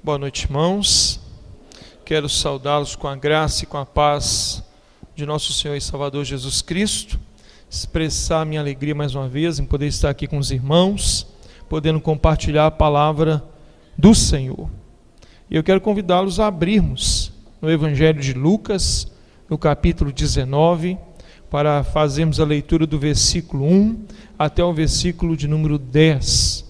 Boa noite, irmãos. Quero saudá-los com a graça e com a paz de nosso Senhor e Salvador Jesus Cristo. Expressar minha alegria mais uma vez em poder estar aqui com os irmãos, podendo compartilhar a palavra do Senhor. E eu quero convidá-los a abrirmos no Evangelho de Lucas, no capítulo 19, para fazermos a leitura do versículo 1 até o versículo de número 10.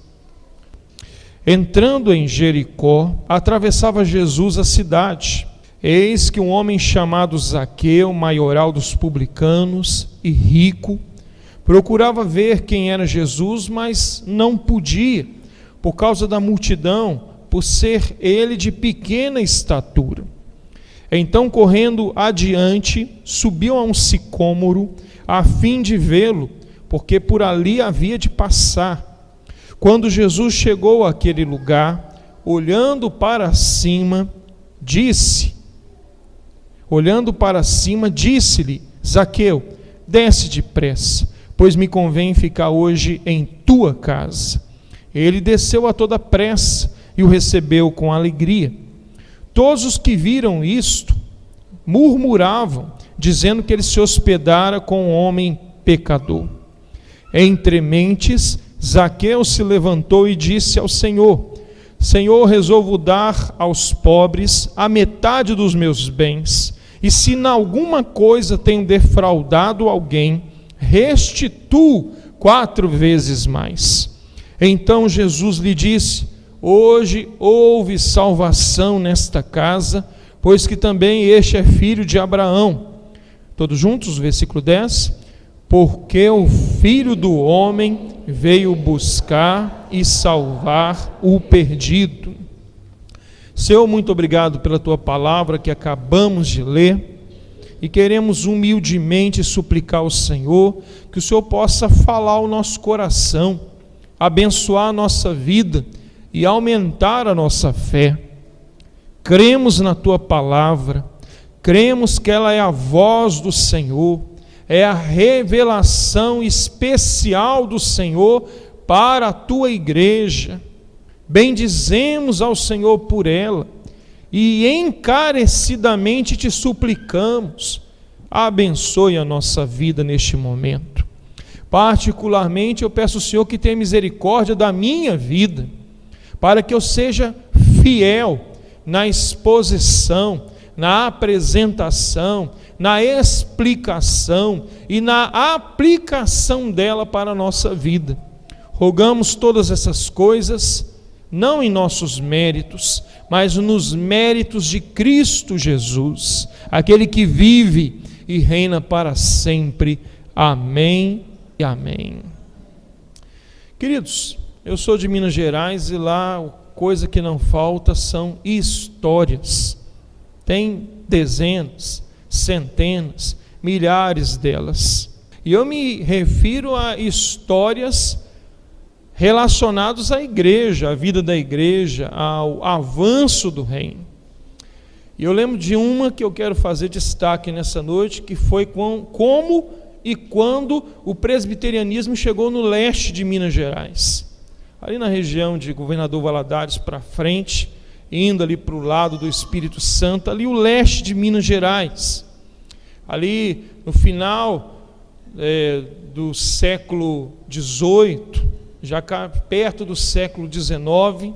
Entrando em Jericó, atravessava Jesus a cidade. Eis que um homem chamado Zaqueu, maioral dos publicanos e rico, procurava ver quem era Jesus, mas não podia, por causa da multidão, por ser ele de pequena estatura. Então, correndo adiante, subiu a um sicômoro, a fim de vê-lo, porque por ali havia de passar. Quando Jesus chegou àquele lugar, olhando para cima, disse-lhe, Zaqueu, desce depressa, pois me convém ficar hoje em tua casa. Ele desceu a toda pressa e o recebeu com alegria. Todos os que viram isto murmuravam, dizendo que ele se hospedara com um homem pecador. Entre mentes, Zaqueu se levantou e disse ao Senhor, Senhor, resolvo dar aos pobres a metade dos meus bens, e se em alguma coisa tenho defraudado alguém, restituo 4 vezes mais. Então Jesus lhe disse, hoje houve salvação nesta casa, pois que também este é filho de Abraão. Todos juntos, versículo 10. Porque o Filho do Homem veio buscar e salvar o perdido. Senhor, muito obrigado pela Tua palavra que acabamos de ler, e queremos humildemente suplicar ao Senhor, que o Senhor possa falar ao nosso coração, abençoar a nossa vida e aumentar a nossa fé. Cremos na Tua palavra, cremos que ela é a voz do Senhor, é a revelação especial do Senhor para a tua igreja. Bendizemos ao Senhor por ela e encarecidamente te suplicamos, abençoe a nossa vida neste momento. Particularmente eu peço ao Senhor que tenha misericórdia da minha vida, para que eu seja fiel na exposição, na apresentação, na explicação e na aplicação dela para a nossa vida. Rogamos todas essas coisas, não em nossos méritos, mas nos méritos de Cristo Jesus, aquele que vive e reina para sempre. Amém e amém. Queridos, eu sou de Minas Gerais e lá coisa que não falta são histórias. Tem dezenas, centenas, milhares delas. E eu me refiro a histórias relacionadas à igreja, à vida da igreja, ao avanço do reino. E eu lembro de uma que eu quero fazer destaque nessa noite, que foi como e quando o presbiterianismo chegou no leste de Minas Gerais. Ali na região de Governador Valadares para frente, indo ali para o lado do Espírito Santo, ali o leste de Minas Gerais. Ali no final do século XVIII, já perto do século XIX,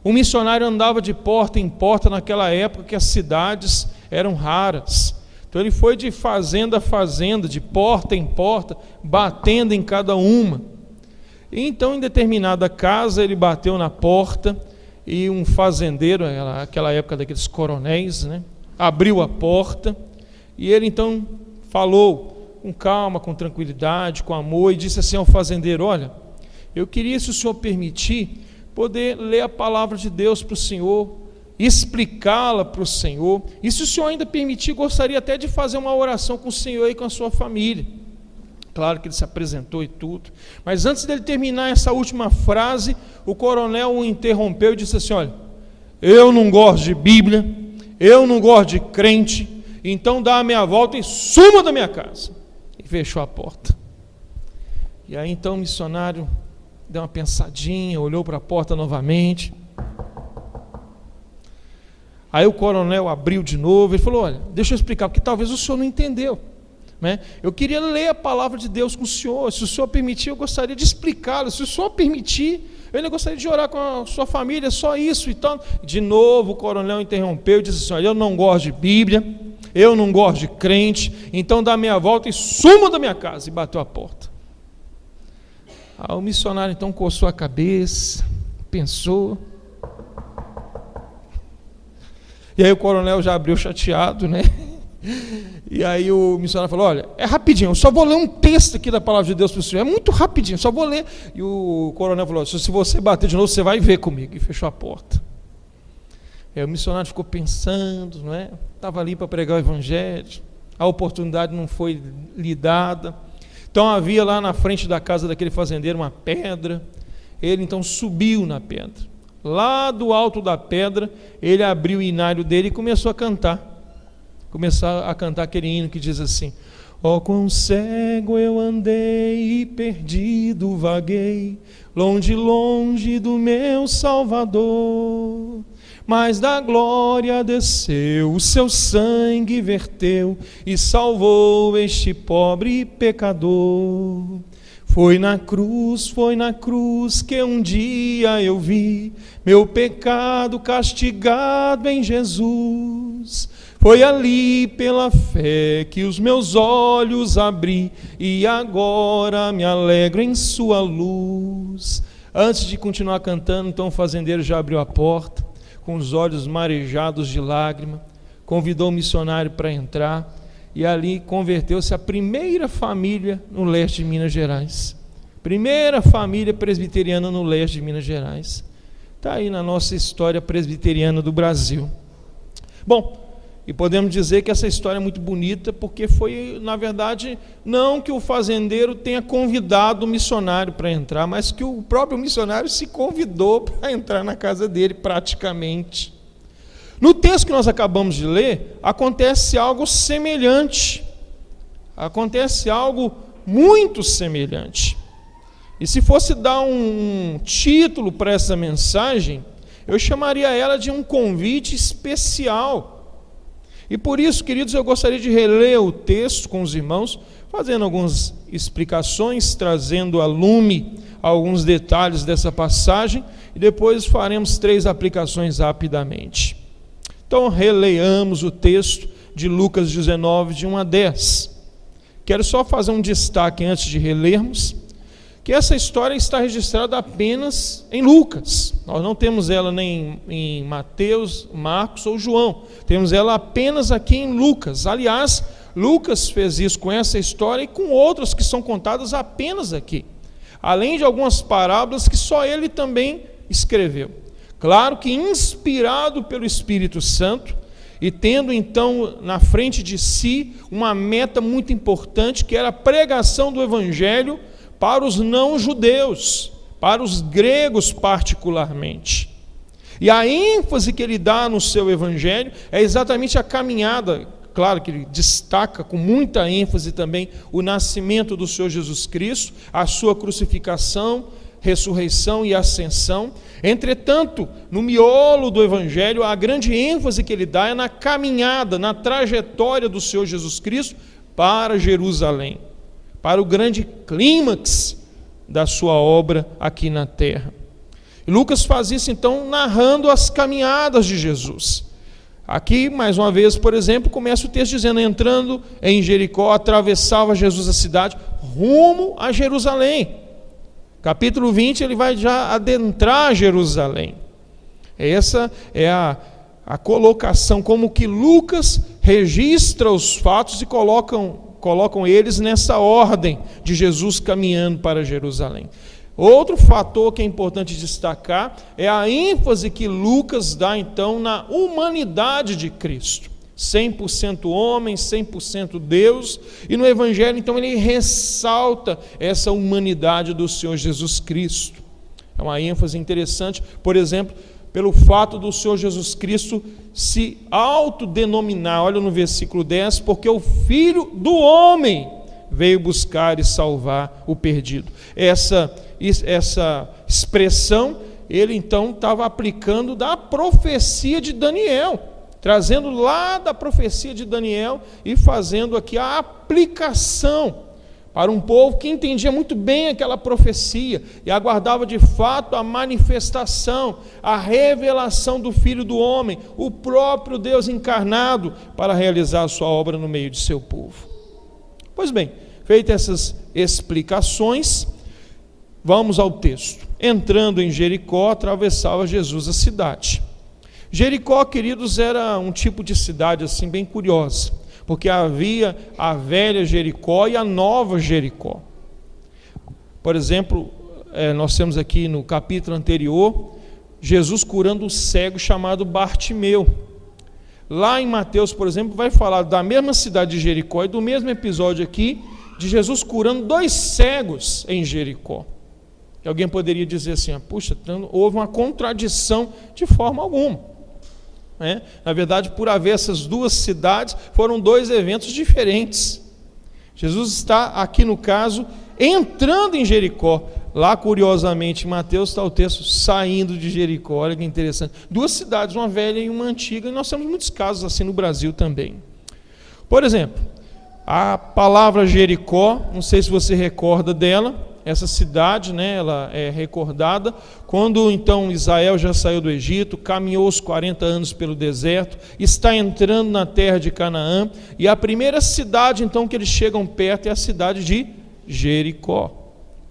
o missionário andava de porta em porta naquela época que as cidades eram raras. Então ele foi de fazenda a fazenda, de porta em porta, batendo em cada uma. E então em determinada casa ele bateu na porta, e um fazendeiro, aquela época daqueles coronéis, abriu a porta, e ele então falou com calma, com tranquilidade, com amor, e disse assim ao fazendeiro, olha, eu queria, se o senhor permitir, poder ler a palavra de Deus para o senhor, explicá-la para o Senhor, e se o senhor ainda permitir, gostaria até de fazer uma oração com o Senhor e com a sua família. Claro que ele se apresentou e tudo, mas antes dele terminar essa última frase, o coronel o interrompeu e disse assim, olha, eu não gosto de Bíblia, eu não gosto de crente, então dá a meia volta e suma da minha casa. E fechou a porta. E aí então o missionário, deu uma pensadinha, olhou para a porta novamente. Aí o coronel abriu de novo, ele falou: olha, deixa eu explicar, porque talvez o senhor não entendeu, né? Eu queria ler a palavra de Deus com o senhor, se o senhor permitir, eu gostaria de explicá-lo, se o senhor permitir, eu ainda gostaria de orar com a sua família, só isso e tal. De novo o coronel interrompeu e disse assim: olha, eu não gosto de Bíblia, eu não gosto de crente, então dá meia volta e suma da minha casa, e bateu a porta. Aí o missionário então coçou a cabeça, pensou, e aí o coronel já abriu chateado, né? E aí o missionário falou: olha, é rapidinho, eu só vou ler um texto aqui da palavra de Deus para o senhor, é muito rapidinho, só vou ler. E o coronel falou: se você bater de novo, você vai ver comigo. E fechou a porta. Aí o missionário ficou pensando, não é? Estava ali para pregar o evangelho, a oportunidade não foi lhe dada. Então havia lá na frente da casa daquele fazendeiro uma pedra. Ele então subiu na pedra. Lá do alto da pedra, ele abriu o inário dele e começou a cantar. Começou a cantar aquele hino que diz assim: ó, quão cego eu andei e perdido vaguei, longe, longe do meu Salvador. Mas da glória desceu, o seu sangue verteu e salvou este pobre pecador. Foi na cruz que um dia eu vi meu pecado castigado em Jesus. Foi ali pela fé que os meus olhos abri e agora me alegro em sua luz. Antes de continuar cantando, então o fazendeiro já abriu a porta, com os olhos marejados de lágrima, convidou o missionário para entrar, e ali converteu-se a primeira família no leste de Minas Gerais. Primeira família presbiteriana no leste de Minas Gerais. Está aí na nossa história presbiteriana do Brasil. Bom, e podemos dizer que essa história é muito bonita, porque foi, na verdade, não que o fazendeiro tenha convidado o missionário para entrar, mas que o próprio missionário se convidou para entrar na casa dele, praticamente. No texto que nós acabamos de ler, acontece algo semelhante. Acontece algo muito semelhante. E se fosse dar um título para essa mensagem, eu chamaria ela de um convite especial. E por isso, queridos, eu gostaria de reler o texto com os irmãos, fazendo algumas explicações, trazendo a lume alguns detalhes dessa passagem, e depois faremos 3 aplicações rapidamente. Então, releiamos o texto de Lucas 19, de 1 a 10. Quero só fazer um destaque antes de relermos, que essa história está registrada apenas em Lucas. Nós não temos ela nem em Mateus, Marcos ou João. Temos ela apenas aqui em Lucas. Aliás, Lucas fez isso com essa história e com outras que são contadas apenas aqui. Além de algumas parábolas que só ele também escreveu. Claro que inspirado pelo Espírito Santo e tendo então na frente de si uma meta muito importante, que era a pregação do Evangelho para os não-judeus, para os gregos particularmente. E a ênfase que ele dá no seu Evangelho é exatamente a caminhada. Claro que ele destaca com muita ênfase também o nascimento do Senhor Jesus Cristo, a sua crucificação, ressurreição e ascensão. Entretanto, no miolo do Evangelho, a grande ênfase que ele dá é na caminhada, na trajetória do Senhor Jesus Cristo para Jerusalém, para o grande clímax da sua obra aqui na terra. E Lucas faz isso então narrando as caminhadas de Jesus. Aqui, mais uma vez, por exemplo, começa o texto dizendo: entrando em Jericó, atravessava Jesus a cidade, rumo a Jerusalém. Capítulo 20, ele vai já adentrar Jerusalém. Essa é a colocação, como que Lucas registra os fatos e colocam eles nessa ordem de Jesus caminhando para Jerusalém. Outro fator que é importante destacar é a ênfase que Lucas dá então na humanidade de Cristo. 100% homem, 100% Deus, e no Evangelho então ele ressalta essa humanidade do Senhor Jesus Cristo. É uma ênfase interessante, por exemplo, pelo fato do Senhor Jesus Cristo se autodenominar, olha no versículo 10, porque o Filho do Homem veio buscar e salvar o perdido. Essa expressão, ele então estava aplicando da profecia de Daniel. trazendo lá da profecia de Daniel e fazendo aqui a aplicação para um povo que entendia muito bem aquela profecia e aguardava de fato a manifestação, a revelação do Filho do Homem, o próprio Deus encarnado, para realizar a sua obra no meio de seu povo. Pois bem, feitas essas explicações, vamos ao texto. Entrando em Jericó, atravessava Jesus a cidade. Jericó, queridos, era um tipo de cidade assim bem curiosa, porque havia a velha Jericó e a nova Jericó. Por exemplo, nós temos aqui no capítulo anterior, Jesus curando um cego chamado Bartimeu. Lá em Mateus, por exemplo, vai falar da mesma cidade de Jericó e do mesmo episódio aqui, de Jesus curando 2 cegos em Jericó. E alguém poderia dizer assim, puxa, houve uma contradição de forma alguma. Na verdade, por haver essas 2 cidades, foram 2 eventos diferentes. Jesus está aqui no caso, entrando em Jericó. Lá, curiosamente, em Mateus está o texto saindo de Jericó. Olha que interessante. 2 cidades, uma velha e uma antiga, e nós temos muitos casos assim no Brasil também. Por exemplo, a palavra Jericó, não sei se você recorda dela, essa cidade, ela é recordada quando então Israel já saiu do Egito, caminhou os 40 anos pelo deserto, está entrando na terra de Canaã, e a primeira cidade então que eles chegam perto é a cidade de Jericó.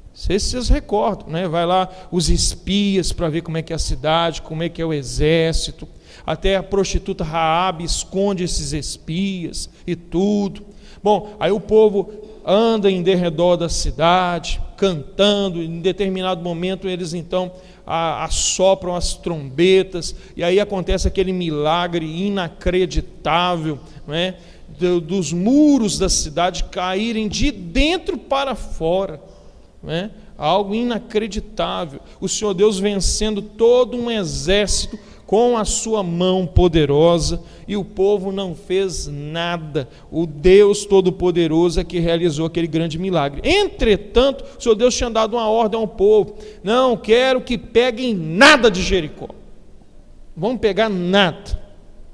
Não sei se vocês recordam, vai lá os espias para ver como é que é a cidade, como é que é o exército, até a prostituta Raabe esconde esses espias e tudo. Bom, aí o povo anda em derredor da cidade, cantando, em determinado momento eles então assopram as trombetas, e aí acontece aquele milagre inacreditável, dos muros da cidade caírem de dentro para fora, algo inacreditável, o Senhor Deus vencendo todo um exército com a sua mão poderosa, e o povo não fez nada. O Deus Todo-Poderoso é que realizou aquele grande milagre. Entretanto, o Senhor Deus tinha dado uma ordem ao povo: não quero que peguem nada de Jericó, vão pegar nada,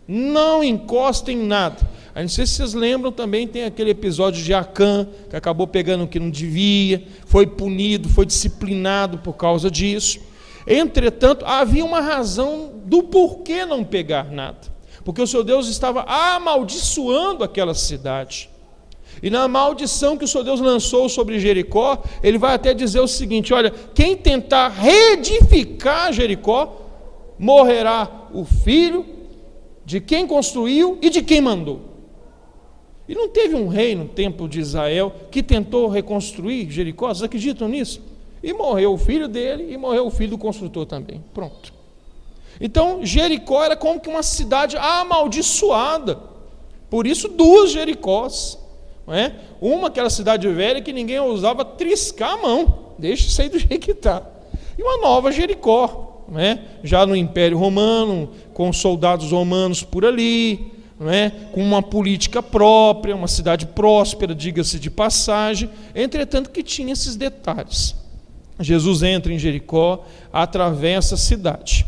não encostem em nada. Aí, não sei se vocês lembram, também tem aquele episódio de Acã, que acabou pegando o que não devia, foi punido, foi disciplinado por causa disso. Entretanto, havia uma razão do porquê não pegar nada, porque o Senhor Deus estava amaldiçoando aquela cidade, e na maldição que o Senhor Deus lançou sobre Jericó, ele vai até dizer o seguinte: olha, quem tentar reedificar Jericó, morrerá o filho de quem construiu e de quem mandou. E não teve um rei no tempo de Israel que tentou reconstruir Jericó? Vocês acreditam nisso? E morreu o filho dele, e morreu o filho do construtor também. Pronto. Então, Jericó era como que uma cidade amaldiçoada. Por isso, 2 Jericós. Uma, aquela cidade velha que ninguém ousava triscar a mão. Deixa isso aí do jeito que está. E uma nova Jericó. Já no Império Romano, com soldados romanos por ali, com uma política própria, uma cidade próspera, diga-se de passagem. Entretanto, que tinha esses detalhes. Jesus entra em Jericó, atravessa a cidade.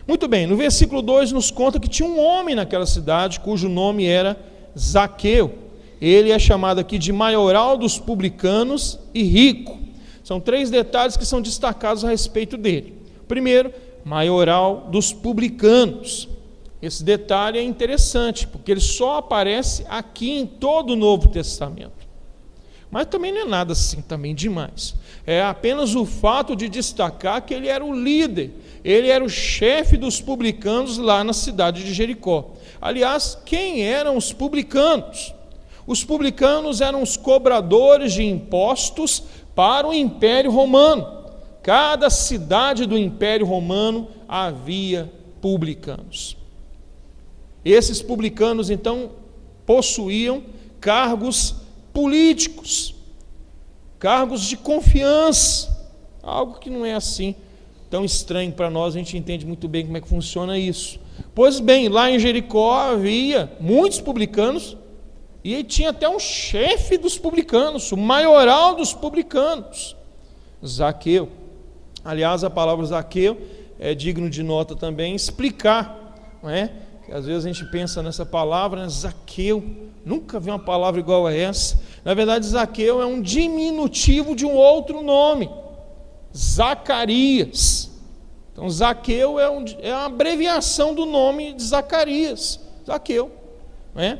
Muito bem, no versículo 2 nos conta que tinha um homem naquela cidade, cujo nome era Zaqueu. Ele é chamado aqui de maioral dos publicanos e rico. São 3 detalhes que são destacados a respeito dele. Primeiro, maioral dos publicanos. Esse detalhe é interessante, porque ele só aparece aqui em todo o Novo Testamento. Mas também não é nada assim também demais. É apenas o fato de destacar que ele era o líder, ele era o chefe dos publicanos lá na cidade de Jericó. Aliás, quem eram os publicanos? Os publicanos eram os cobradores de impostos para o Império Romano. Cada cidade do Império Romano havia publicanos. Esses publicanos, então, possuíam cargos políticos, cargos de confiança, algo que não é assim tão estranho para nós, a gente entende muito bem como é que funciona isso. Pois bem, lá em Jericó havia muitos publicanos, e tinha até um chefe dos publicanos, o maioral dos publicanos, Zaqueu. Aliás, a palavra Zaqueu é digno de nota também explicar, Às vezes a gente pensa nessa palavra, né? Zaqueu, nunca vi uma palavra igual a essa. Na verdade, Zaqueu é um diminutivo de um outro nome, Zacarias. Então, Zaqueu é uma abreviação do nome de Zacarias, Zaqueu, né?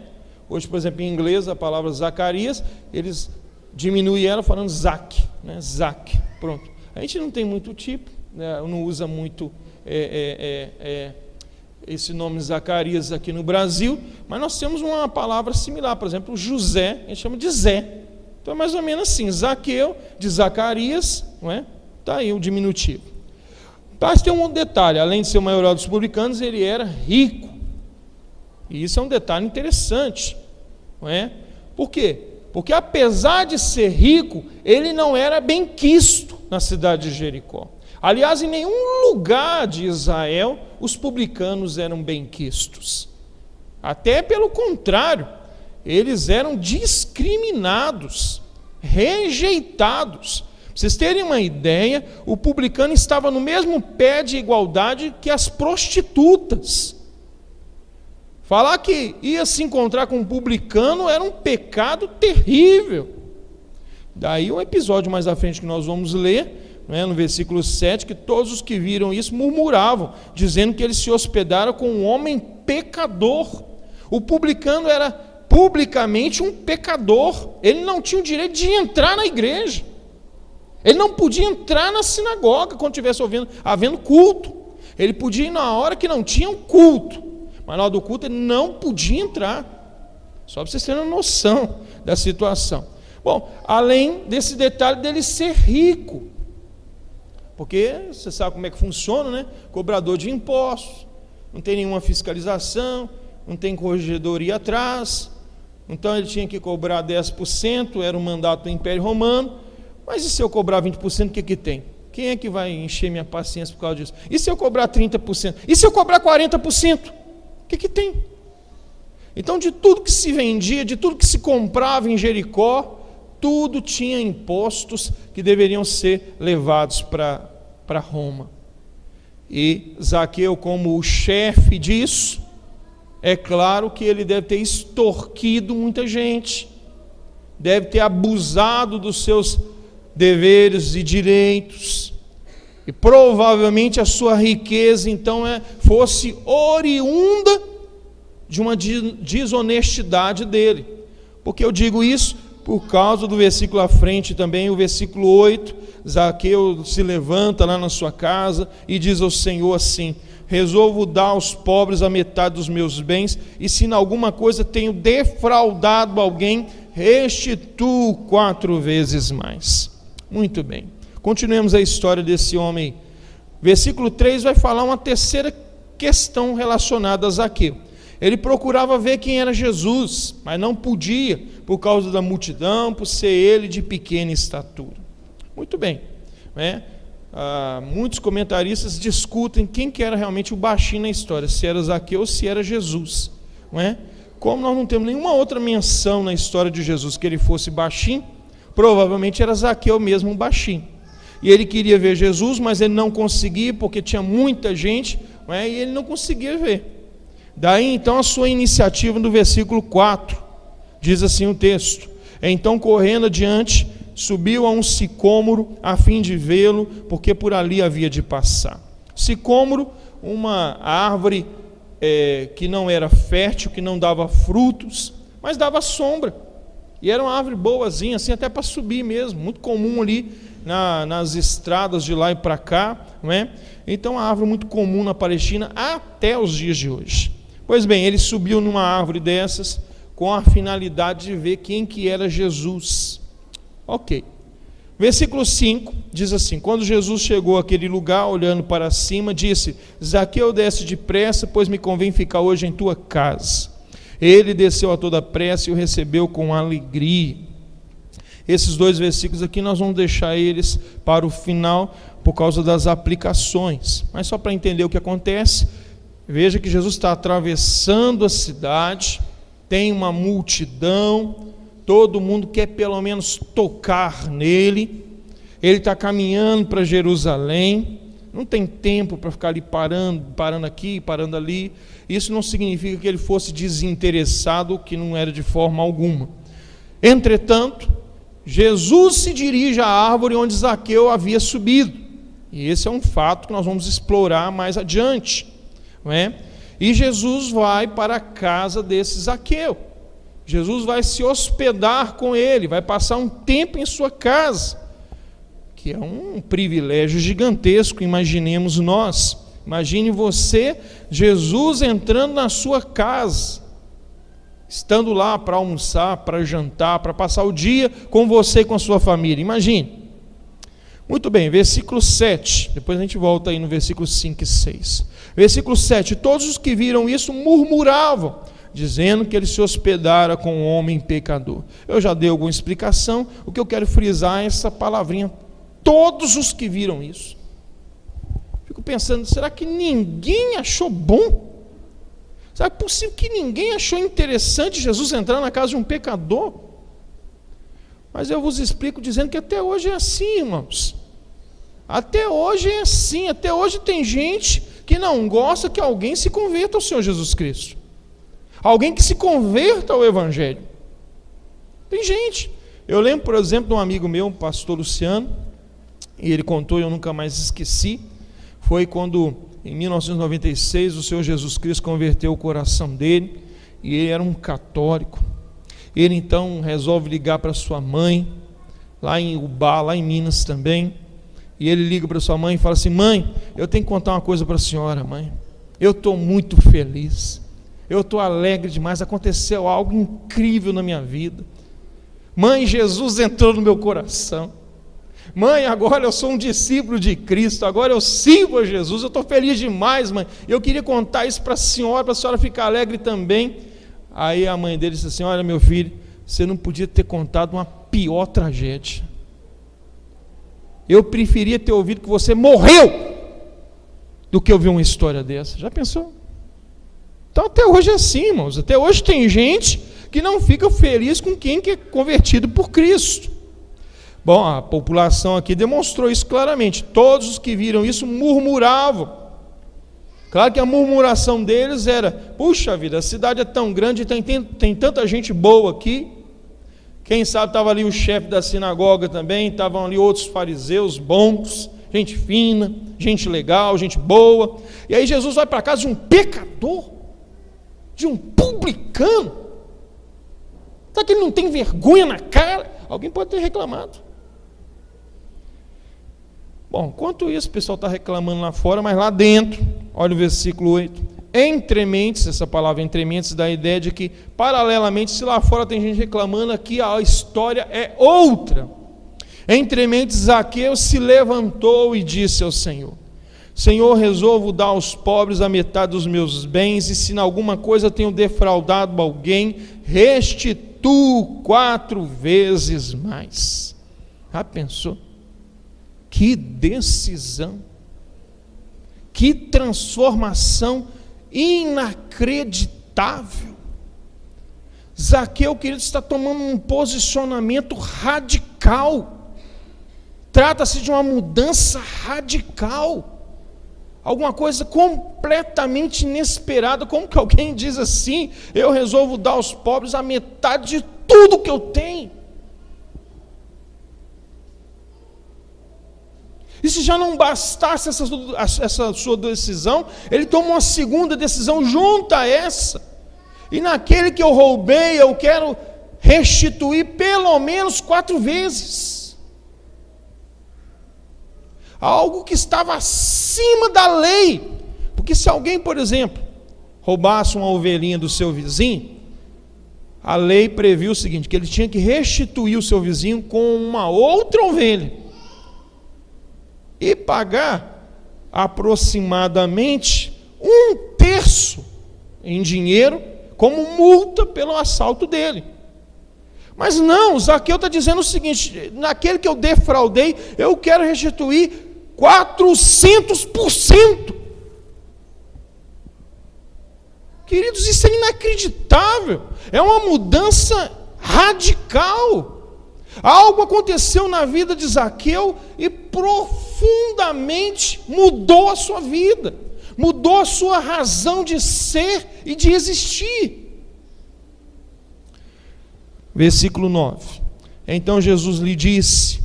Hoje, por exemplo, em inglês, a palavra Zacarias, eles diminuem ela falando Zac, né? Zac, pronto. A gente não tem muito tipo, né? Não usa muito esse nome Zacarias aqui no Brasil, mas nós temos uma palavra similar, por exemplo, José, a gente chama de Zé. Então é mais ou menos assim, Zaqueu, de Zacarias, não é? Está aí o diminutivo. Mas tem um outro detalhe, além de ser o maior dos publicanos, ele era rico. E isso é um detalhe interessante, não é? Por quê? Porque apesar de ser rico, ele não era benquisto na cidade de Jericó. Aliás, em nenhum lugar de Israel os publicanos eram benquistos. Até pelo contrário, eles eram discriminados, rejeitados. Para vocês terem uma ideia, o publicano estava no mesmo pé de igualdade que as prostitutas. Falar que ia se encontrar com um publicano era um pecado terrível. Daí um episódio mais à frente que nós vamos ler, no versículo 7, que todos os que viram isso murmuravam, dizendo que eles se hospedaram com um homem pecador. O publicano era publicamente um pecador, ele não tinha o direito de entrar na igreja, ele não podia entrar na sinagoga quando estivesse havendo culto, ele podia ir na hora que não tinha um culto, mas na hora do culto ele não podia entrar, só para vocês terem uma noção da situação. Bom, além desse detalhe dele ser rico, porque você sabe como é que funciona, né? Cobrador de impostos, não tem nenhuma fiscalização, não tem corregedoria atrás, então ele tinha que cobrar 10%, era um mandato do Império Romano, mas e se eu cobrar 20%, o que tem? Quem é que vai encher minha paciência por causa disso? E se eu cobrar 30%? E se eu cobrar 40%? O que tem? Então, de tudo que se vendia, de tudo que se comprava em Jericó, tudo tinha impostos que deveriam ser levados para Roma. E Zaqueu, como o chefe disso, é claro que ele deve ter extorquido muita gente, deve ter abusado dos seus deveres e direitos, e provavelmente a sua riqueza então fosse oriunda de uma desonestidade dele. Porque eu digo isso por causa do versículo à frente também, o versículo 8, Zaqueu se levanta lá na sua casa e diz ao Senhor assim: resolvo dar aos pobres a metade dos meus bens, e se em alguma coisa tenho defraudado alguém, restituo 4 vezes mais. Muito bem, continuemos a história desse homem. Versículo 3 vai falar uma terceira questão relacionada a Zaqueu. Ele procurava ver quem era Jesus, mas não podia, por causa da multidão, por ser ele de pequena estatura. Muito bem, né? Muitos comentaristas discutem quem que era realmente o baixinho na história, se era Zaqueu ou se era Jesus, não é? Como nós não temos nenhuma outra menção na história de Jesus que ele fosse baixinho, provavelmente era Zaqueu mesmo, um baixinho. E ele queria ver Jesus, mas ele não conseguia, porque tinha muita gente, não é? E ele não conseguia ver. Daí então a sua iniciativa no versículo 4, diz assim o texto: então correndo adiante, subiu a um sicômoro a fim de vê-lo, porque por ali havia de passar. Sicômoro, uma árvore que não era fértil, que não dava frutos, mas dava sombra, e era uma árvore boazinha, assim, até para subir mesmo, muito comum ali nas estradas de lá e para cá, não é? Então uma árvore muito comum na Palestina até os dias de hoje. Pois bem, ele subiu numa árvore dessas com a finalidade de ver quem que era Jesus. Ok. Versículo 5 diz assim: quando Jesus chegou àquele lugar, olhando para cima, disse: Zaqueu, desce depressa, pois me convém ficar hoje em tua casa. Ele desceu a toda pressa e o recebeu com alegria. Esses 2 versículos aqui nós vamos deixar eles para o final, por causa das aplicações. Mas só para entender o que acontece, veja que Jesus está atravessando a cidade, tem uma multidão, todo mundo quer pelo menos tocar nele, ele está caminhando para Jerusalém, não tem tempo para ficar ali parando aqui, parando ali. Isso não significa que ele fosse desinteressado, que não era de forma alguma. Entretanto, Jesus se dirige à árvore onde Zaqueu havia subido. E esse é um fato que nós vamos explorar mais adiante, não é? E Jesus vai para a casa desse Zaqueu. Jesus vai se hospedar com ele, vai passar um tempo em sua casa, que é um privilégio gigantesco, imaginemos nós. Imagine você, Jesus entrando na sua casa, estando lá para almoçar, para jantar, para passar o dia com você e com a sua família. Imagine. Muito bem, versículo 7, depois a gente volta aí no versículo 5 e 6. Versículo 7, todos os que viram isso murmuravam, dizendo que ele se hospedara com um homem pecador. Eu já dei alguma explicação, o que eu quero frisar é essa palavrinha, todos os que viram isso. Fico pensando, será que ninguém achou bom? Será que é possível que ninguém achou interessante Jesus entrar na casa de um pecador? Mas eu vos explico dizendo que até hoje é assim, irmãos. Até hoje é assim, até hoje tem gente que não gosta que alguém se converta ao Senhor Jesus Cristo. Alguém que se converta ao Evangelho. Tem gente. Eu lembro, por exemplo, de um amigo meu, o pastor Luciano, e ele contou e eu nunca mais esqueci, foi quando, em 1996, o Senhor Jesus Cristo converteu o coração dele, e ele era um católico. Ele então resolve ligar para sua mãe, lá em Ubá, lá em Minas também, e ele liga para sua mãe e fala assim: mãe, eu tenho que contar uma coisa para a senhora, mãe, eu estou muito feliz, eu estou alegre demais, aconteceu algo incrível na minha vida, mãe, Jesus entrou no meu coração, mãe, agora eu sou um discípulo de Cristo, agora eu sirvo a Jesus, eu estou feliz demais, mãe, eu queria contar isso para a senhora ficar alegre também. Aí a mãe dele disse assim: olha, meu filho, você não podia ter contado uma pior tragédia, eu preferia ter ouvido que você morreu do que ouvir uma história dessa. Já pensou? Então até hoje é assim, irmãos, até hoje tem gente que não fica feliz com quem que é convertido por Cristo. Bom, a população aqui demonstrou isso claramente, todos os que viram isso murmuravam. Claro que a murmuração deles era: puxa vida, a cidade é tão grande, tem tanta gente boa aqui. Quem sabe estava ali o chefe da sinagoga também, estavam ali outros fariseus bons, gente fina, gente legal, gente boa. E aí Jesus vai para a casa de um pecador, de um publicano. Será que ele não tem vergonha na cara? Alguém pode ter reclamado. Bom, enquanto isso, o pessoal está reclamando lá fora, mas lá dentro, olha o versículo 8. Entre mentes, essa palavra entre mentes dá a ideia de que, paralelamente, se lá fora tem gente reclamando, aqui a história é outra. Entre mentes, Zaqueu se levantou e disse ao Senhor: Senhor, resolvo dar aos pobres a metade dos meus bens, e se em alguma coisa tenho defraudado alguém, restituo 4 vezes mais. Já pensou? Que decisão, que transformação inacreditável. Zaqueu, querido, está tomando um posicionamento radical. Trata-se de uma mudança radical, alguma coisa completamente inesperada. Como que alguém diz assim: eu resolvo dar aos pobres a metade de tudo que eu tenho? E se já não bastasse essa sua decisão, ele toma uma segunda decisão junto a essa. E naquele que eu roubei, eu quero restituir pelo menos 4 vezes. Algo que estava acima da lei. Porque se alguém, por exemplo, roubasse uma ovelhinha do seu vizinho, a lei previu o seguinte: que ele tinha que restituir o seu vizinho com uma outra ovelha e pagar aproximadamente 1/3 em dinheiro como multa pelo assalto dele. Mas não, Zaqueu está dizendo o seguinte: naquele que eu defraudei, eu quero restituir 400%. Queridos, isso é inacreditável, é uma mudança radical. Algo aconteceu na vida de Zaqueu e profundamente mudou a sua vida, mudou a sua razão de ser e de existir. Versículo 9. Então Jesus lhe disse: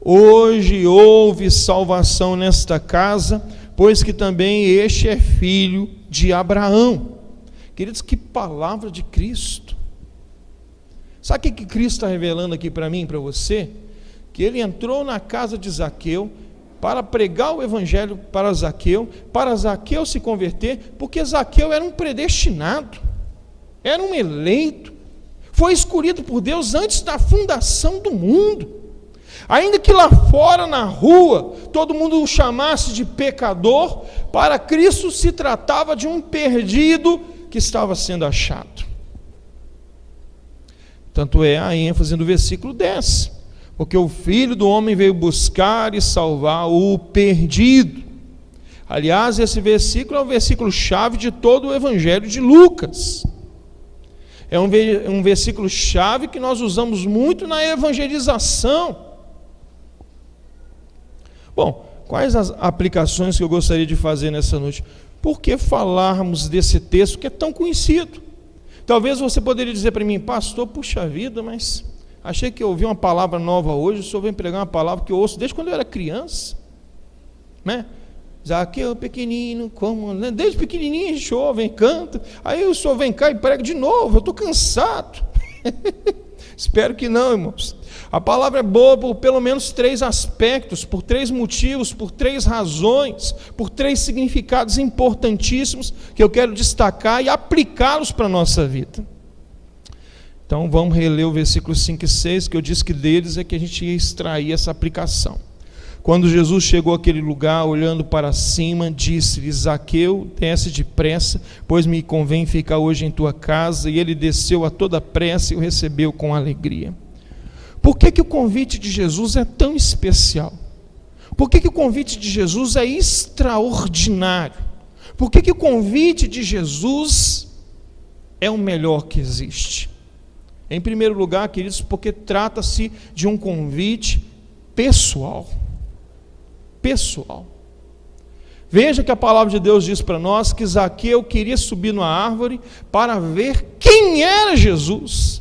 hoje houve salvação nesta casa, pois que também este é filho de Abraão. Queridos, que palavra de Cristo! Sabe o que Cristo está revelando aqui para mim e para você? Que ele entrou na casa de Zaqueu para pregar o evangelho para Zaqueu se converter, porque Zaqueu era um predestinado, era um eleito, foi escolhido por Deus antes da fundação do mundo. Ainda que lá fora, na rua, todo mundo o chamasse de pecador, para Cristo se tratava de um perdido que estava sendo achado. Tanto é a ênfase no versículo 10, porque o Filho do Homem veio buscar e salvar o perdido. Aliás, esse versículo é o versículo-chave de todo o Evangelho de Lucas. É um versículo-chave que nós usamos muito na evangelização. Bom, quais as aplicações que eu gostaria de fazer nessa noite? Por que falarmos desse texto que é tão conhecido? Talvez você poderia dizer para mim: pastor, puxa vida, mas achei que eu ouvi uma palavra nova hoje, o senhor vem pregar uma palavra que eu ouço desde quando eu era criança, né? Zaqueu pequenino, desde pequenininho a gente ouve, canta, aí o senhor vem cá e prega de novo, eu estou cansado. Espero que não, irmãos. A palavra é boa por pelo menos 3 aspectos, por 3 motivos, por 3 razões, por 3 significados importantíssimos que eu quero destacar e aplicá-los para a nossa vida. Então vamos reler o versículo 5 e 6, que eu disse que deles é que a gente ia extrair essa aplicação. Quando Jesus chegou àquele lugar, olhando para cima, disse-lhe: Zaqueu, desce depressa, pois me convém ficar hoje em tua casa. E ele desceu a toda pressa e o recebeu com alegria. Por que o convite de Jesus é tão especial? Por que o convite de Jesus é extraordinário? Por que o convite de Jesus é o melhor que existe? Em primeiro lugar, queridos, porque trata-se de um convite pessoal. Pessoal. Veja que a palavra de Deus diz para nós que Zaqueu queria subir numa árvore para ver quem era Jesus.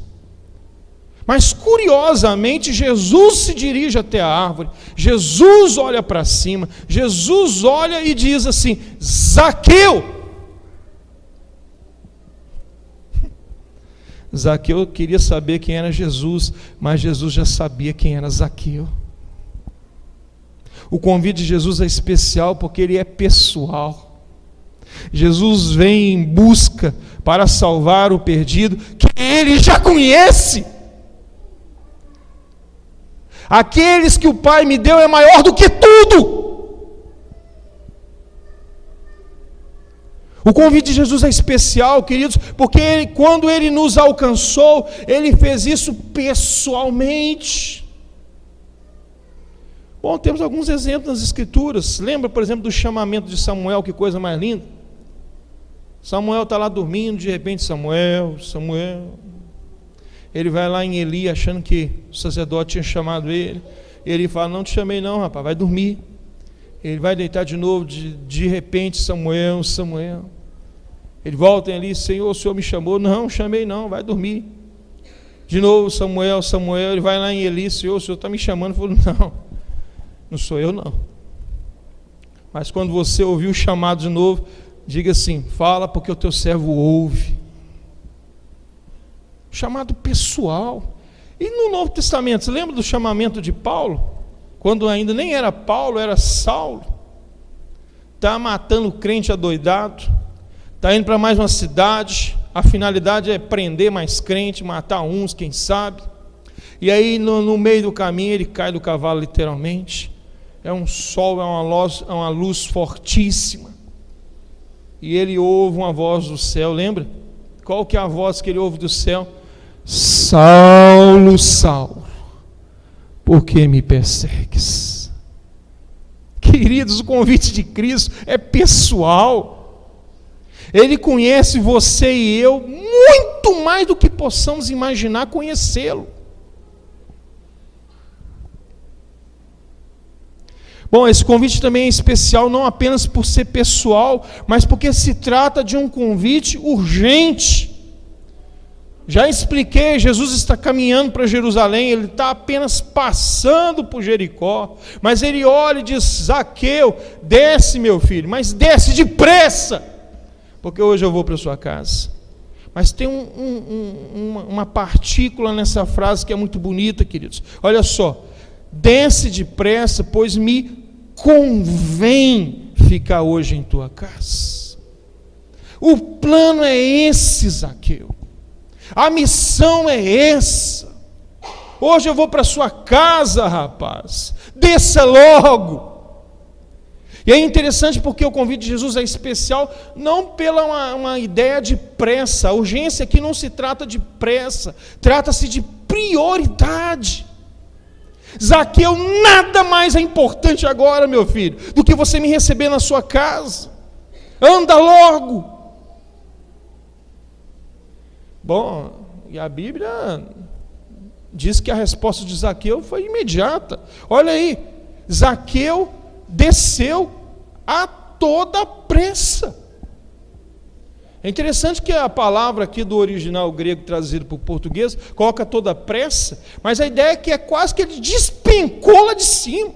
Mas curiosamente, Jesus se dirige até a árvore, Jesus olha para cima, Jesus olha e diz assim: Zaqueu! Zaqueu queria saber quem era Jesus, mas Jesus já sabia quem era Zaqueu. O convite de Jesus é especial porque ele é pessoal. Jesus vem em busca para salvar o perdido que ele já conhece. Aqueles que o Pai me deu é maior do que tudo. O convite de Jesus é especial, queridos, porque quando ele nos alcançou, ele fez isso pessoalmente. Bom, temos alguns exemplos nas Escrituras. Lembra, por exemplo, do chamamento de Samuel, que coisa mais linda. Samuel está lá dormindo, de repente: Samuel. Ele vai lá em Eli, achando que o sacerdote tinha chamado ele. Ele fala: não te chamei não, rapaz, vai dormir. Ele vai deitar de novo, de repente: Samuel. Ele volta em Eli: Senhor, o Senhor me chamou? Não, chamei não, vai dormir. De novo: Samuel. Ele vai lá em Eli: Senhor, o Senhor está me chamando? Ele falou: não sou eu não. Mas quando você ouvir o chamado de novo, diga assim: fala, porque o teu servo ouve. Chamado pessoal. E no Novo Testamento, você lembra do chamamento de Paulo? Quando ainda nem era Paulo, era Saulo. Está matando o crente adoidado, está indo para mais uma cidade, a finalidade é prender mais crente, matar uns, quem sabe. E aí no meio do caminho ele cai do cavalo literalmente. É um sol, é uma luz fortíssima. E ele ouve uma voz do céu, lembra? Qual que é a voz que ele ouve do céu? Saulo, Saulo, por que me persegues? Queridos, o convite de Cristo é pessoal. Ele conhece você e eu muito mais do que possamos imaginar conhecê-lo. Bom, esse convite também é especial não apenas por ser pessoal, mas porque se trata de um convite urgente. Já expliquei, Jesus está caminhando para Jerusalém, ele está apenas passando por Jericó, mas ele olha e diz: Zaqueu, desce meu filho, mas desce depressa, porque hoje eu vou para a sua casa. Mas tem uma partícula nessa frase que é muito bonita, queridos. Olha só: desce depressa, pois me convém ficar hoje em tua casa. O plano é esse, Zaqueu. A missão é essa. Hoje eu vou para a sua casa, rapaz. Desça logo. E é interessante porque o convite de Jesus é especial, não pela uma ideia de pressa. A urgência aqui não se trata de pressa, trata-se de prioridade. Zaqueu, nada mais é importante agora, meu filho, do que você me receber na sua casa. Anda logo. Bom, e a Bíblia diz que a resposta de Zaqueu foi imediata. Olha aí, Zaqueu desceu a toda pressa. É interessante que a palavra aqui do original grego trazido para o português coloca toda pressa, mas a ideia é que é quase que ele despencou lá de cima.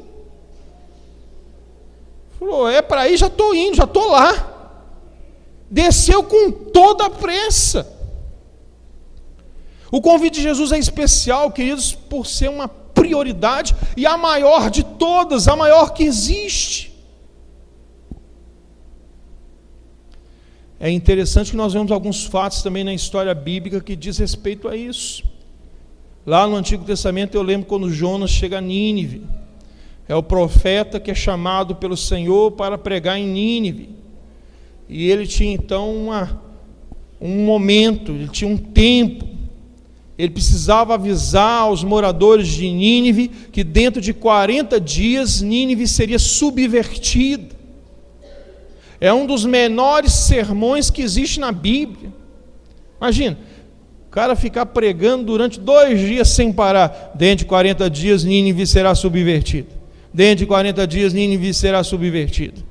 Falou: é para aí, já estou indo, já estou lá. Desceu com toda a pressa. O convite de Jesus é especial, queridos, por ser uma prioridade e a maior de todas, a maior que existe. É interessante que nós vemos alguns fatos também na história bíblica que diz respeito a isso. Lá no Antigo Testamento eu lembro quando Jonas chega a Nínive. É o profeta que é chamado pelo Senhor para pregar em Nínive. E ele tinha então um momento, ele tinha um tempo. Ele precisava avisar aos moradores de Nínive que dentro de 40 dias Nínive seria subvertida. É um dos menores sermões que existe na Bíblia. Imagina, o cara ficar pregando durante 2 dias sem parar. Dentro de 40 dias Nínive será subvertida. Dentro de 40 dias Nínive será subvertida.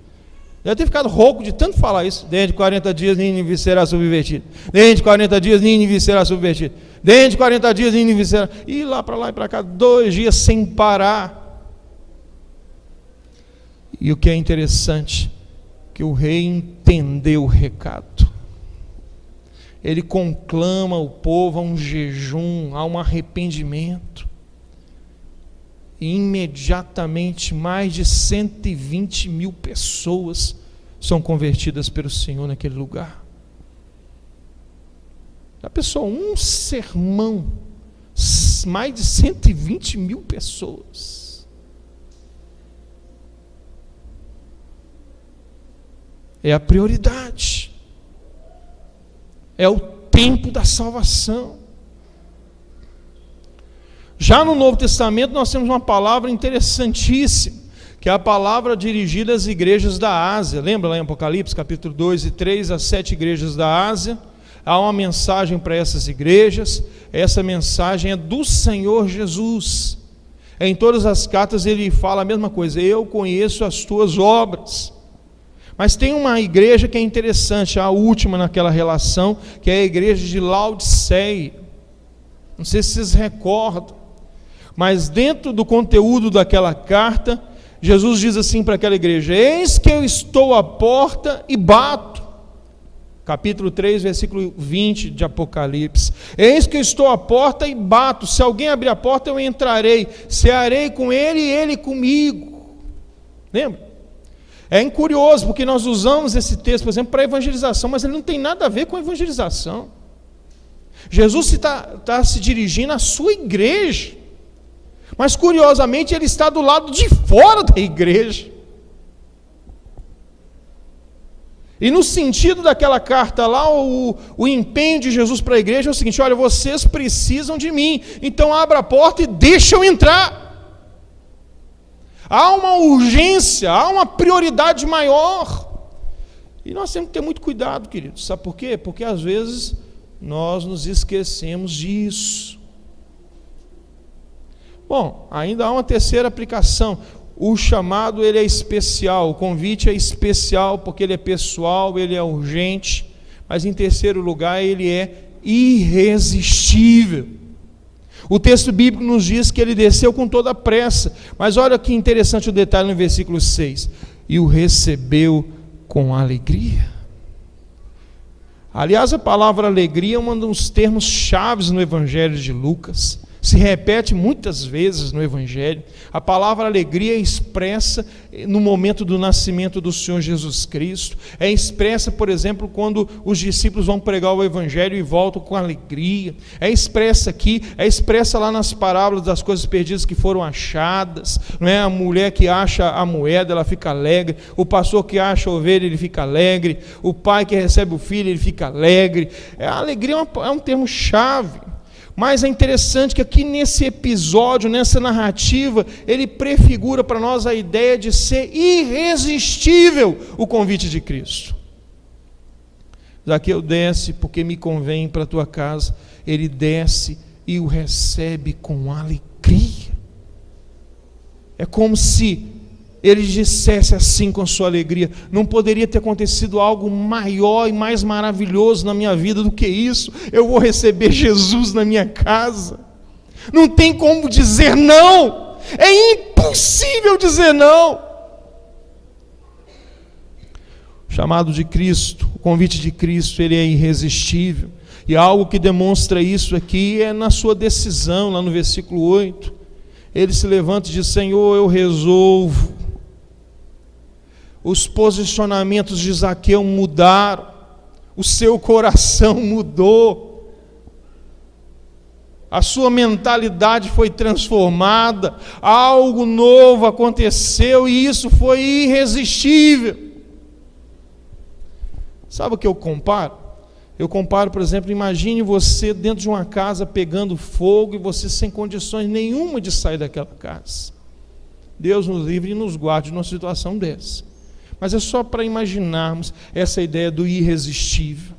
Deve ter ficado rouco de tanto falar isso. Dentro de 40 dias Nínive será subvertida. Dentro de 40 dias Nínive será subvertida. Dentro de 40 dias Nínive será... E lá e para cá, 2 dias sem parar. E o que é interessante, que o rei entendeu o recado. Ele conclama o povo a um jejum, a um arrependimento. E imediatamente mais de 120 mil pessoas são convertidas pelo Senhor naquele lugar. Já pensou, um sermão, mais de 120 mil pessoas. É a prioridade. É o tempo da salvação. Já no Novo Testamento nós temos uma palavra interessantíssima, que é a palavra dirigida às igrejas da Ásia. Lembra lá em Apocalipse, capítulo 2 e 3, as 7 igrejas da Ásia? Há uma mensagem para essas igrejas. Essa mensagem é do Senhor Jesus. Em todas as cartas ele fala a mesma coisa: eu conheço as tuas obras. Mas tem uma igreja que é interessante, a última naquela relação, que é a igreja de Laodiceia. Não sei se vocês recordam, mas dentro do conteúdo daquela carta, Jesus diz assim para aquela igreja: eis que eu estou à porta e bato. Capítulo 3, versículo 20 de Apocalipse. Eis que eu estou à porta e bato. Se alguém abrir a porta, eu entrarei. Cearei com ele e ele comigo. Lembra? É curioso, porque nós usamos esse texto, por exemplo, para evangelização, mas ele não tem nada a ver com evangelização. Jesus está se dirigindo à sua igreja, mas curiosamente ele está do lado de fora da igreja. E no sentido daquela carta lá, o empenho de Jesus para a igreja é o seguinte: olha, vocês precisam de mim, então abra a porta e deixa eu entrar. Há uma urgência, há uma prioridade maior. E nós temos que ter muito cuidado, queridos. Sabe por quê? Porque às vezes nós nos esquecemos disso. Bom, ainda há uma terceira aplicação. o chamado ele é especial, o convite é especial porque ele é pessoal, ele é urgente, mas em terceiro lugar ele é irresistível. O texto bíblico nos diz que ele desceu com toda a pressa, mas olha que interessante o detalhe no versículo 6, e o recebeu com alegria. Aliás, a palavra alegria é um dos termos chaves no Evangelho de Lucas, se repete muitas vezes no Evangelho. A palavra alegria é expressa no momento do nascimento do Senhor Jesus Cristo, é expressa, por exemplo, quando os discípulos vão pregar o Evangelho e voltam com alegria, é expressa aqui, é expressa lá nas parábolas das coisas perdidas que foram achadas, não é? A mulher que acha a moeda, ela fica alegre, o pastor que acha a ovelha, ele fica alegre, o pai que recebe o filho, ele fica alegre. A alegria é um termo chave. Mas é interessante que aqui nesse episódio, nessa narrativa, ele prefigura para nós a ideia de ser irresistível o convite de Cristo. Zaqueu desce porque me convém para a tua casa. Ele desce e o recebe com alegria. É como se ele dissesse assim com sua alegria: não poderia ter acontecido algo maior e mais maravilhoso na minha vida do que isso. Eu vou receber Jesus na minha casa. Não tem como dizer não. É impossível dizer não. O chamado de Cristo, o convite de Cristo, ele é irresistível. E algo que demonstra isso aqui é na sua decisão, lá no versículo 8. Ele se levanta e diz: Senhor, eu resolvo. Os posicionamentos de Zaqueu mudaram, o seu coração mudou, a sua mentalidade foi transformada, algo novo aconteceu e isso foi irresistível. Sabe o que eu comparo? Eu comparo, por exemplo, imagine você dentro de uma casa pegando fogo e você sem condições nenhuma de sair daquela casa. Deus nos livre e nos guarde numa situação dessa. Mas é só para imaginarmos essa ideia do irresistível.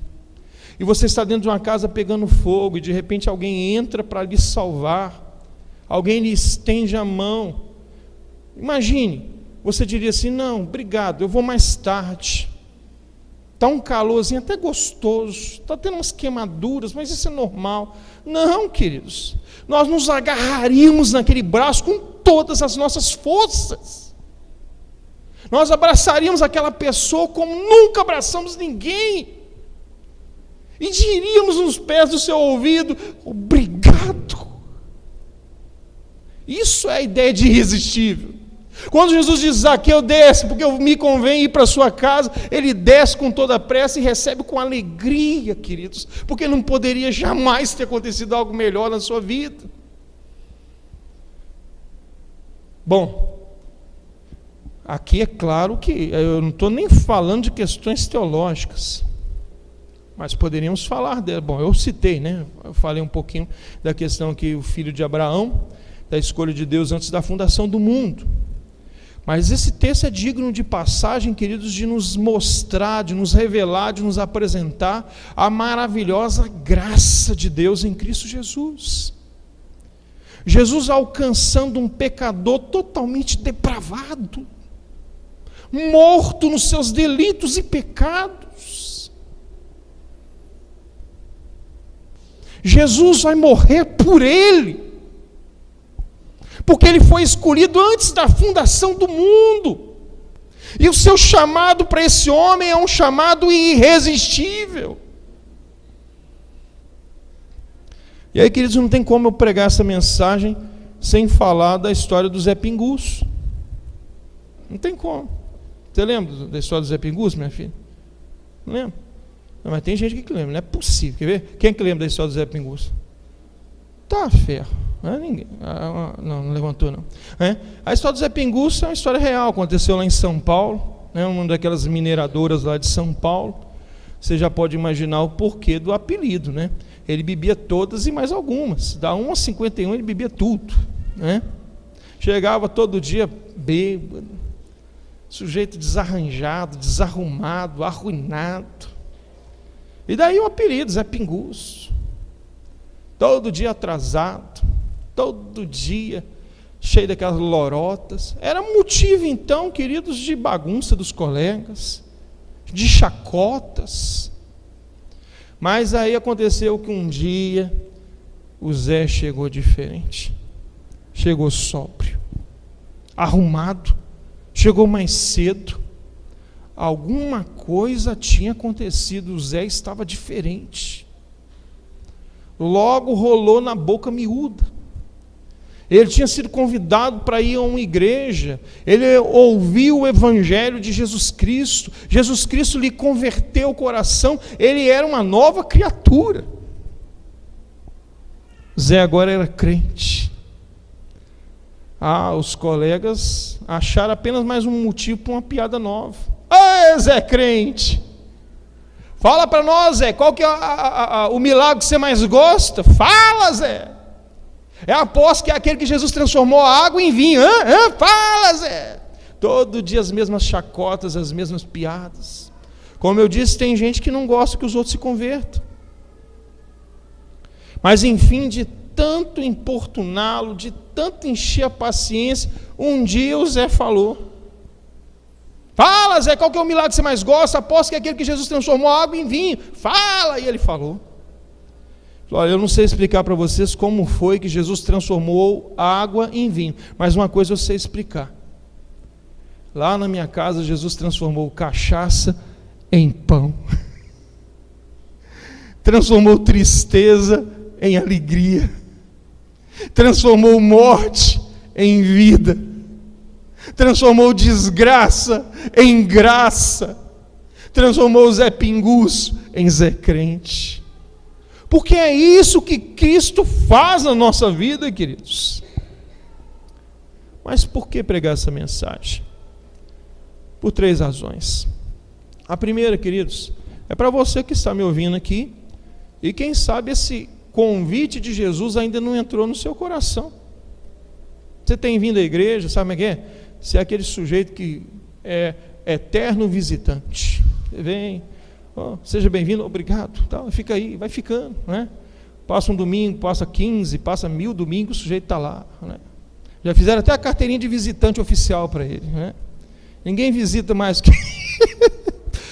E você está dentro de uma casa pegando fogo e de repente alguém entra para lhe salvar, alguém lhe estende a mão. Imagine, você diria assim: não, obrigado, eu vou mais tarde. Está um calorzinho até gostoso, está tendo umas queimaduras, mas isso é normal. Não, queridos, nós nos agarraríamos naquele braço com todas as nossas forças. Nós abraçaríamos aquela pessoa como nunca abraçamos ninguém. E diríamos nos pés do seu ouvido: obrigado. Isso é a ideia de irresistível. Quando Jesus diz: Zaqueu, desce, porque me convém ir para a sua casa, ele desce com toda a pressa e recebe com alegria, queridos, porque não poderia jamais ter acontecido algo melhor na sua vida. Bom, aqui é claro que eu não estou nem falando de questões teológicas, mas poderíamos falar dela. Bom, eu citei, né? Eu falei um pouquinho da questão que o filho de Abraão, da escolha de Deus antes da fundação do mundo. Mas esse texto é digno de passagem, queridos, de nos mostrar, de nos revelar, de nos apresentar a maravilhosa graça de Deus em Cristo Jesus. Jesus alcançando um pecador totalmente depravado, morto nos seus delitos e pecados. Jesus vai morrer por ele, porque ele foi escolhido antes da fundação do mundo. E o seu chamado para esse homem é um chamado irresistível. E aí, queridos, não tem como eu pregar essa mensagem sem falar da história do Zé Pinguço. Não tem como. Você lembra da história do Zé Pinguço, minha filha? Não lembra? Não, mas tem gente que lembra, não é possível. Quer ver? Quem que lembra da história do Zé Pinguço? Tá, ferro. Não é ninguém. Não levantou, não. A história do Zé Pinguço é uma história real, aconteceu lá em São Paulo, uma daquelas mineradoras lá de São Paulo. Você já pode imaginar o porquê do apelido, né? Ele bebia todas e mais algumas. Da 1 a 51 ele bebia tudo, né? Chegava todo dia bêbado, sujeito desarranjado, desarrumado, arruinado. E daí o apelido, Zé Pinguço. Todo dia atrasado, todo dia cheio daquelas lorotas. Era motivo, então, queridos, de bagunça dos colegas, de chacotas. Mas aí aconteceu que um dia o Zé chegou diferente, chegou sóbrio, arrumado, chegou mais cedo. Alguma coisa tinha acontecido, o Zé estava diferente. Logo rolou na boca miúda. Ele tinha sido convidado para ir a uma igreja, ele ouviu o evangelho de Jesus Cristo lhe converteu o coração, ele era uma nova criatura. Zé agora era crente. Os colegas acharam apenas mais um motivo para uma piada nova. Ei, Zé crente, fala para nós, Zé, qual que é o milagre que você mais gosta? Fala, Zé. Aposto que é aquele que Jesus transformou a água em vinho. Fala, Zé. Todo dia as mesmas chacotas, as mesmas piadas. Como eu disse, tem gente que não gosta que os outros se convertam. Mas enfim, de tanto importuná-lo, de tanto encher a paciência, um dia o Zé falou: fala, Zé, qual que é o milagre que você mais gosta? Aposto que é aquele que Jesus transformou a água em vinho. Fala. E ele falou: olha, eu não sei explicar para vocês como foi que Jesus transformou a água em vinho, mas uma coisa eu sei explicar. Lá na minha casa, Jesus transformou cachaça em pão, transformou tristeza em alegria, transformou morte em vida, transformou desgraça em graça, transformou Zé Pinguço em Zé crente. Porque é isso que Cristo faz na nossa vida, queridos. Mas por que pregar essa mensagem? Por 3 razões. A primeira, queridos, é para você que está me ouvindo aqui, e quem sabe esse convite de Jesus ainda não entrou no seu coração. Você tem vindo à igreja, sabe como é que é? Você é aquele sujeito que é eterno visitante. Você vem... seja bem-vindo, obrigado, fica aí, vai ficando, né? Passa um domingo, passa 15, passa 1000 domingos, o sujeito está lá, né? Já fizeram até a carteirinha de visitante oficial para ele, né? Ninguém visita mais que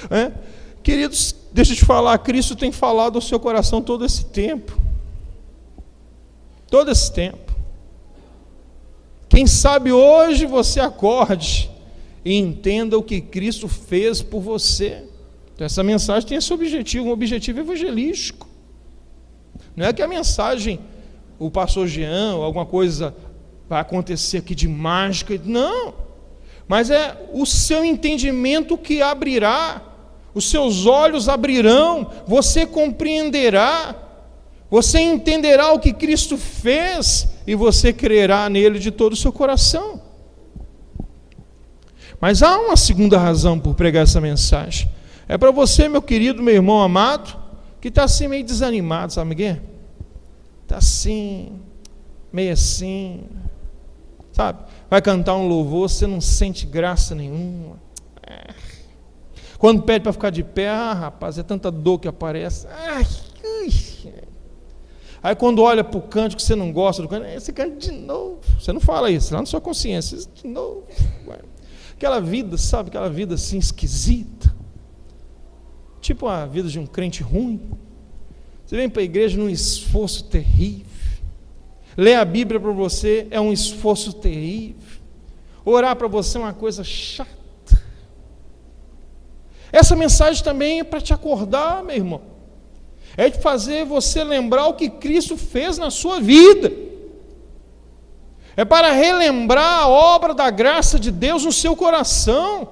né? Queridos, deixa eu te falar, Cristo tem falado ao seu coração todo esse tempo, quem sabe hoje você acorde e entenda o que Cristo fez por você. Então, essa mensagem tem esse objetivo, um objetivo evangelístico. Não é que a mensagem, o pastor Jean, ou alguma coisa vai acontecer aqui de mágica, não. Mas é o seu entendimento que abrirá, os seus olhos abrirão, você compreenderá, você entenderá o que Cristo fez, e você crerá nele de todo o seu coração. Mas há uma segunda razão por pregar essa mensagem. É para você, meu querido, meu irmão amado, que está assim meio desanimado, sabe o que? Está assim, meio assim, sabe? Vai cantar um louvor, você não sente graça nenhuma. Quando pede para ficar de pé, rapaz, é tanta dor que aparece. Aí quando olha para o cântico que você não gosta do cântico, esse cântico de novo. Você não fala isso, lá na sua consciência, de novo. Aquela vida, sabe, aquela vida assim esquisita. Tipo a vida de um crente ruim. Você vem para a igreja num esforço terrível. Ler a Bíblia para você é um esforço terrível. Orar para você é uma coisa chata. Essa mensagem também é para te acordar, meu irmão. É de fazer você lembrar o que Cristo fez na sua vida. É para relembrar a obra da graça de Deus no seu coração.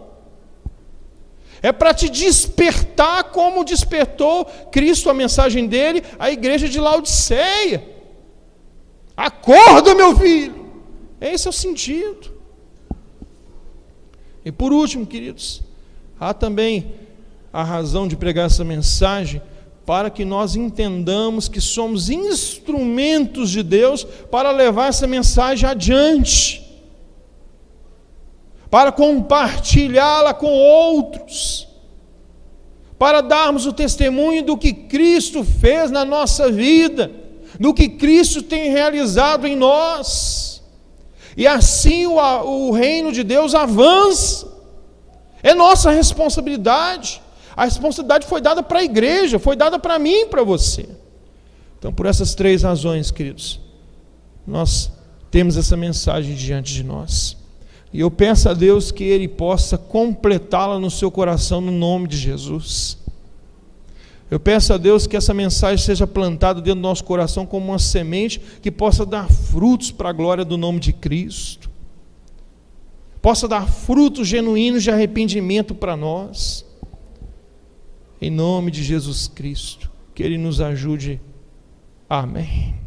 É para te despertar como despertou Cristo, a mensagem dele, a igreja de Laodiceia. Acorda, meu filho! Esse é o sentido. E por último, queridos, há também a razão de pregar essa mensagem para que nós entendamos que somos instrumentos de Deus para levar essa mensagem adiante, para compartilhá-la com outros, para darmos o testemunho do que Cristo fez na nossa vida, do que Cristo tem realizado em nós. E assim o reino de Deus avança. É nossa responsabilidade. A responsabilidade foi dada para a igreja, foi dada para mim e para você. Então, por essas 3 razões, queridos, nós temos essa mensagem diante de nós. E eu peço a Deus que Ele possa completá-la no seu coração, no nome de Jesus. Eu peço a Deus que essa mensagem seja plantada dentro do nosso coração como uma semente que possa dar frutos para a glória do nome de Cristo. Possa dar frutos genuínos de arrependimento para nós. Em nome de Jesus Cristo, que Ele nos ajude. Amém.